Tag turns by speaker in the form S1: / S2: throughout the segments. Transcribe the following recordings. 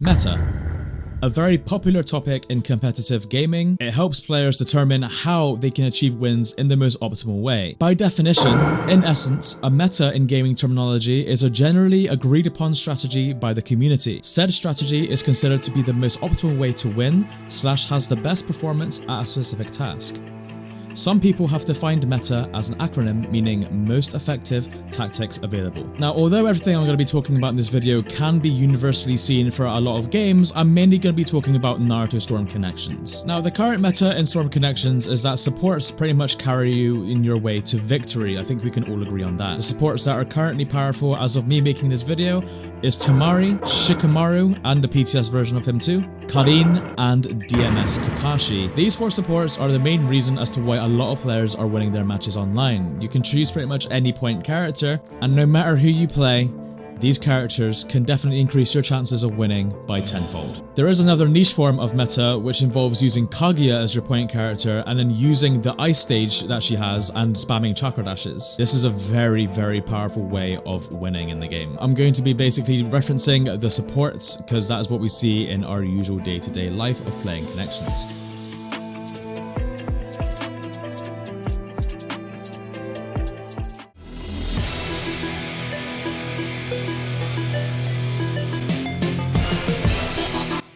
S1: Meta. A very popular topic in competitive gaming. It helps players determine how they can achieve wins in the most optimal way. By definition, in essence, a meta in gaming terminology is a generally agreed upon strategy by the community. Said strategy is considered to be the most optimal way to win / has the best performance at a specific task. Some people have defined meta as an acronym meaning most effective tactics available. Now, although everything I'm going to be talking about in this video can be universally seen for a lot of games, I'm mainly going to be talking about Naruto Storm connections. Now, the current meta in Storm connections is that supports pretty much carry you in your way to victory. I think we can all agree on that. The supports that are currently powerful as of me making this video is Tamari, Shikamaru, and the PTS version of him too, Karin, and DMS Kakashi. These 4 supports are the main reason as to why a lot of players are winning their matches online. You can choose pretty much any point character, and no matter who you play, these characters can definitely increase your chances of winning by tenfold. There is another niche form of meta which involves using Kaguya as your point character and then using the ice stage that she has and spamming chakra dashes. This is a very, very powerful way of winning in the game. I'm going to be basically referencing the supports because that is what we see in our usual day-to-day life of playing connections.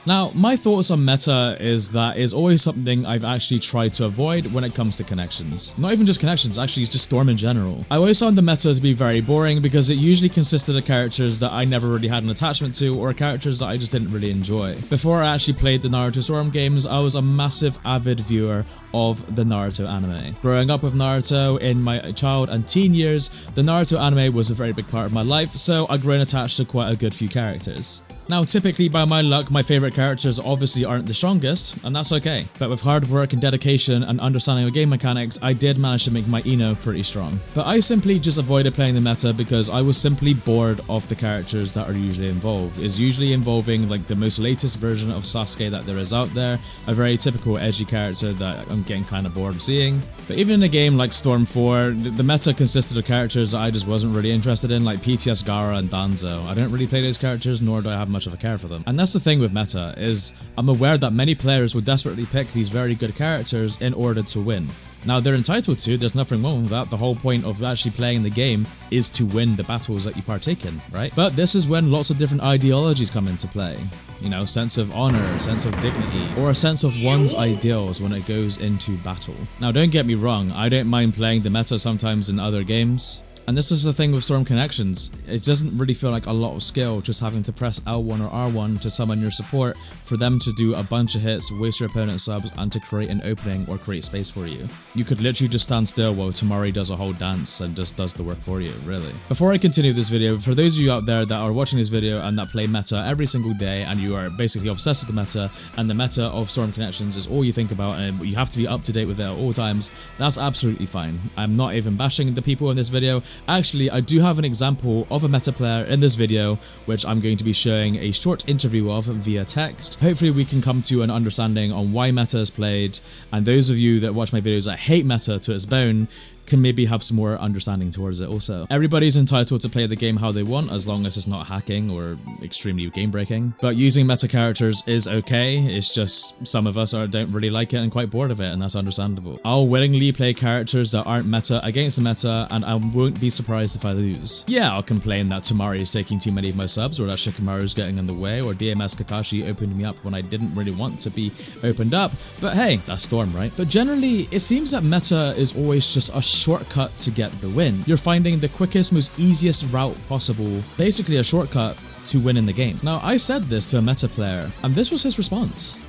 S1: Now, my thoughts on meta is that it's always something I've actually tried to avoid when it comes to connections. Not even just connections, actually it's just Storm in general. I always found the meta to be very boring because it usually consisted of characters that I never really had an attachment to or characters that I just didn't really enjoy. Before I actually played the Naruto Storm games, I was a massive avid viewer of the Naruto anime. Growing up with Naruto in my child and teen years, the Naruto anime was a very big part of my life, so I've grown attached to quite a good few characters. Now, typically by my luck, my favorite characters obviously aren't the strongest, and that's okay. But with hard work and dedication and understanding of game mechanics, I did manage to make my Ino pretty strong. But I simply just avoided playing the meta because I was simply bored of the characters that are usually involved. It's usually involving like the most latest version of Sasuke that there is out there, a very typical edgy character that I'm getting kind of bored of seeing. But even in a game like Storm 4, the meta consisted of characters that I just wasn't really interested in, like PTS Gaara and Danzo. I don't really play those characters, nor do I have much of a care for them. And that's the thing with meta, is I'm aware that many players will desperately pick these very good characters in order to win. Now, they're entitled to, there's nothing wrong with that. The whole point of actually playing the game is to win the battles that you partake in, right? But this is when lots of different ideologies come into play. You know, sense of honor, sense of dignity, or a sense of one's ideals when it goes into battle. Now, don't get me wrong, I don't mind playing the meta sometimes in other games. And this is the thing with Storm connections, it doesn't really feel like a lot of skill just having to press L1 or R1 to summon your support for them to do a bunch of hits, waste your opponent's subs, and to create an opening or create space for you. You could literally just stand still while Tamari does a whole dance and just does the work for you, really. Before I continue this video, for those of you out there that are watching this video and that play meta every single day and you are basically obsessed with the meta and the meta of Storm connections is all you think about and you have to be up to date with it at all times, that's absolutely fine. I'm not even bashing the people in this video. Actually, I do have an example of a meta player in this video, which I'm going to be showing a short interview of via text. Hopefully we can come to an understanding on why meta is played, and those of you that watch my videos that hate meta to its bone can maybe have some more understanding towards it also. Everybody's entitled to play the game how they want as long as it's not hacking or extremely game breaking. But using meta characters is okay, it's just some of us don't really like it and quite bored of it, and that's understandable. I'll willingly play characters that aren't meta against the meta, and I won't be surprised if I lose. Yeah, I'll complain that Tamari is taking too many of my subs, or that Shikamaru is getting in the way, or DMS Kakashi opened me up when I didn't really want to be opened up, but hey, that's Storm, right? But generally, it seems that meta is always just a shortcut to get the win. You're finding the quickest, most easiest route possible, basically a shortcut to win in the game. Now, I said this to a meta player, and this was his response.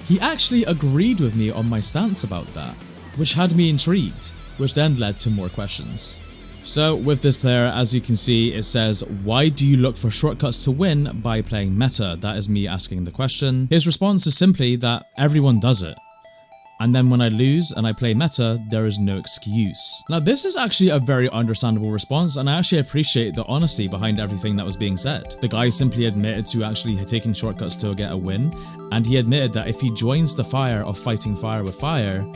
S1: He actually agreed with me on my stance about that, which had me intrigued, which then led to more questions. So with this player, as you can see, it says, why do you look for shortcuts to win by playing meta? That is me asking the question. His response is simply that everyone does it. And then when I lose and I play meta, there is no excuse. Now, this is actually a very understandable response, and I actually appreciate the honesty behind everything that was being said. The guy simply admitted to actually taking shortcuts to get a win, and he admitted that if he joins the fire of fighting fire with fire,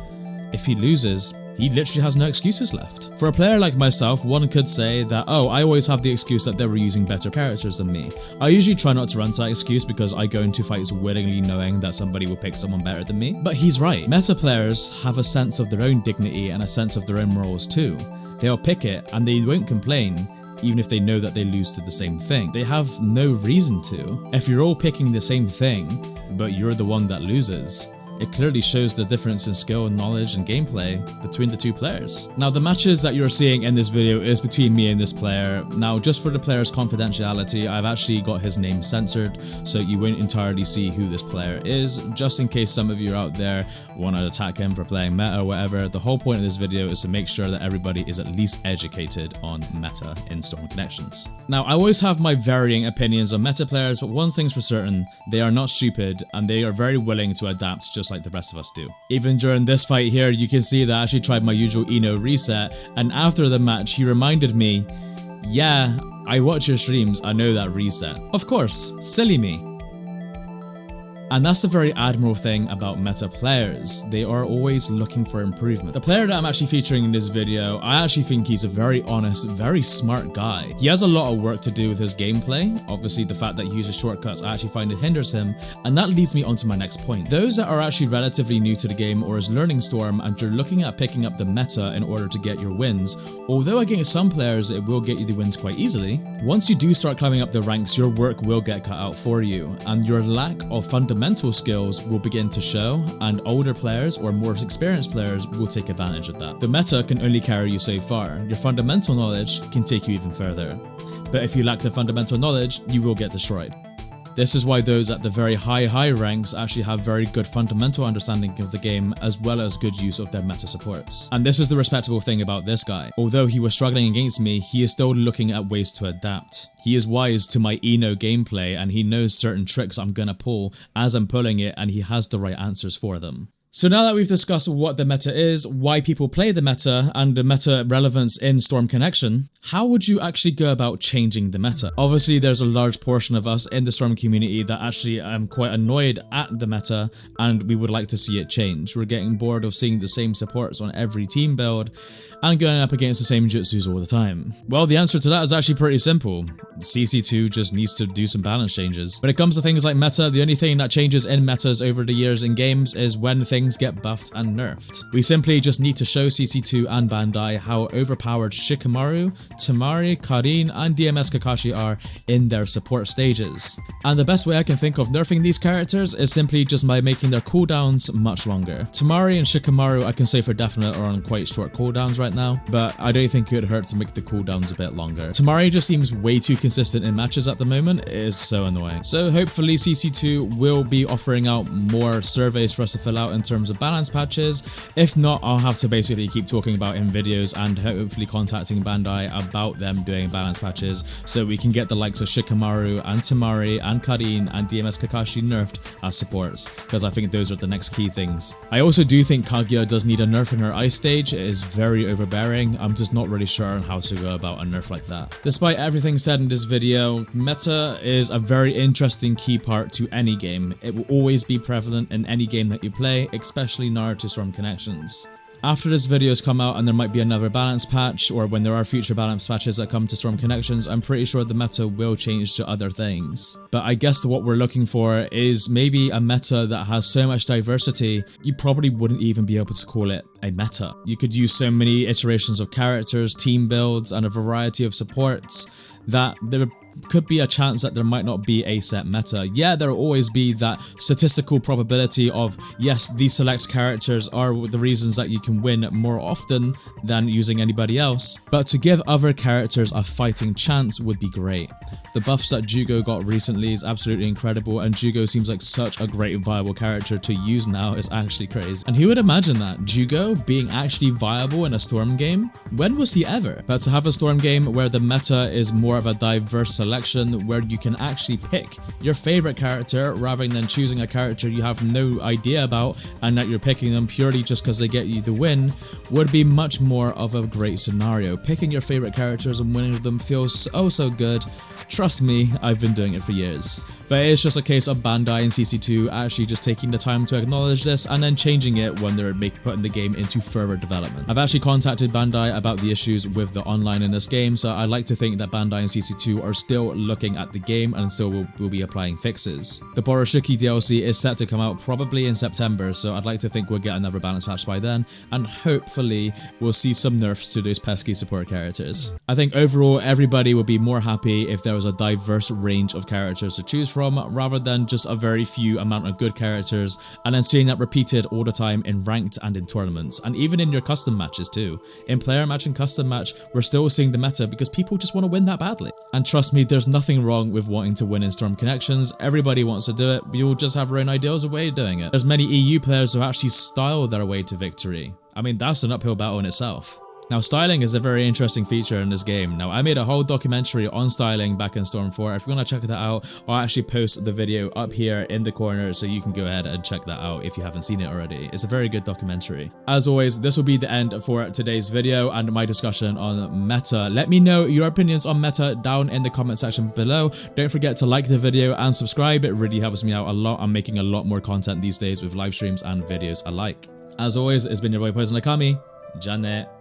S1: if he loses, he literally has no excuses left. For a player like myself, one could say that, oh, I always have the excuse that they were using better characters than me. I usually try not to run to that excuse because I go into fights willingly knowing that somebody will pick someone better than me. But he's right. Meta players have a sense of their own dignity and a sense of their own morals too. They'll pick it and they won't complain even if they know that they lose to the same thing. They have no reason to. If you're all picking the same thing, but you're the one that loses, it clearly shows the difference in skill, knowledge, and gameplay between the two players. Now, the matches that you're seeing in this video is between me and this player. Now, just for the player's confidentiality, I've actually got his name censored, so you won't entirely see who this player is, just in case some of you out there want to attack him for playing meta or whatever. The whole point of this video is to make sure that everybody is at least educated on meta in Storm Connections. Now, I always have my varying opinions on meta players, but one thing's for certain, they are not stupid, and they are very willing to adapt just like the rest of us do. Even during this fight here, you can see that I actually tried my usual Eno reset, and after the match, he reminded me, yeah, I watch your streams, I know that reset. Of course, silly me. And that's the very admirable thing about meta players. They are always looking for improvement. The player that I'm actually featuring in this video, I actually think he's a very honest, very smart guy. He has a lot of work to do with his gameplay. Obviously, the fact that he uses shortcuts, I actually find it hinders him. And that leads me on to my next point. Those that are actually relatively new to the game or is learning Storm and you're looking at picking up the meta in order to get your wins, although against some players it will get you the wins quite easily, once you do start climbing up the ranks, your work will get cut out for you. And your lack of fundamental skills will begin to show, and older players or more experienced players will take advantage of that. The meta can only carry you so far. Your fundamental knowledge can take you even further. But if you lack the fundamental knowledge, you will get destroyed. This is why those at the very high ranks actually have very good fundamental understanding of the game as well as good use of their meta supports. And this is the respectable thing about this guy. Although he was struggling against me, he is still looking at ways to adapt. He is wise to my Eno gameplay and he knows certain tricks I'm gonna pull as I'm pulling it, and he has the right answers for them. So now that we've discussed what the meta is, why people play the meta, and the meta relevance in Storm Connection, how would you actually go about changing the meta? Obviously, there's a large portion of us in the Storm community that actually am quite annoyed at the meta, and we would like to see it change. We're getting bored of seeing the same supports on every team build, and going up against the same jutsus all the time. Well, the answer to that is actually pretty simple. CC2 just needs to do some balance changes. When it comes to things like meta, the only thing that changes in metas over the years in games is when things get buffed and nerfed. We simply just need to show CC2 and Bandai how overpowered Shikamaru, Tamari, Karin, and DMS Kakashi are in their support stages. And the best way I can think of nerfing these characters is simply just by making their cooldowns much longer. Tamari and Shikamaru I can say for definite are on quite short cooldowns right now, but I don't think it would hurt to make the cooldowns a bit longer. Tamari just seems way too consistent in matches at the moment. It is so annoying. So hopefully CC2 will be offering out more surveys for us to fill out in terms of balance patches. If not, I'll have to basically keep talking about in videos and hopefully contacting Bandai about them doing balance patches so we can get the likes of Shikamaru and Tamari and Karin and DMS Kakashi nerfed as supports, because I think those are the next key things. I also do think Kaguya does need a nerf in her ice stage. It is very overbearing. I'm just not really sure on how to go about a nerf like that. Despite everything said in this video, meta is a very interesting key part to any game. It will always be prevalent in any game that you play, especially Naruto Storm Connections. After this video has come out and there might be another balance patch, or when there are future balance patches that come to Storm Connections, I'm pretty sure the meta will change to other things. But I guess what we're looking for is maybe a meta that has so much diversity, you probably wouldn't even be able to call it a meta. You could use so many iterations of characters, team builds, and a variety of supports that there could be a chance that there might not be a set meta. Yeah, there will always be that statistical probability of, yes, these select characters are the reasons that you can win more often than using anybody else, but to give other characters a fighting chance would be great. The buffs that Jugo got recently is absolutely incredible, and Jugo seems like such a great viable character to use now. Is actually crazy. And who would imagine that? Jugo being actually viable in a Storm game? When was he ever? But to have a Storm game where the meta is more of a diverse selection selection where you can actually pick your favorite character rather than choosing a character you have no idea about and that you're picking them purely just because they get you the win would be much more of a great scenario. Picking your favorite characters and winning with them feels so good. Trust me, I've been doing it for years. But it's just a case of Bandai and CC2 actually just taking the time to acknowledge this and then changing it when they're putting the game into further development. I've actually contacted Bandai about the issues with the online in this game, so I'd like to think that Bandai and CC2 are still looking at the game and still will be applying fixes. The Boroshiki DLC is set to come out probably in September, so I'd like to think we'll get another balance patch by then, and hopefully we'll see some nerfs to those pesky support characters. I think overall everybody would be more happy if there was a diverse range of characters to choose from rather than just a very few amount of good characters and then seeing that repeated all the time in ranked and in tournaments and even in your custom matches too. In player match and custom match, we're still seeing the meta because people just want to win that badly. And trust me, there's nothing wrong with wanting to win in Storm Connections. Everybody wants to do it, but you'll just have your own ideals of way of doing it. There's many EU players who actually style their way to victory. I mean, that's an uphill battle in itself. Now, styling is a very interesting feature in this game. Now, I made a whole documentary on styling back in Storm 4. If you want to check that out, I'll actually post the video up here in the corner so you can go ahead and check that out if you haven't seen it already. It's a very good documentary. As always, this will be the end for today's video and my discussion on meta. Let me know your opinions on meta down in the comment section below. Don't forget to like the video and subscribe. It really helps me out a lot. I'm making a lot more content these days with live streams and videos alike. As always, it's been your boy Poison Akami. Janet.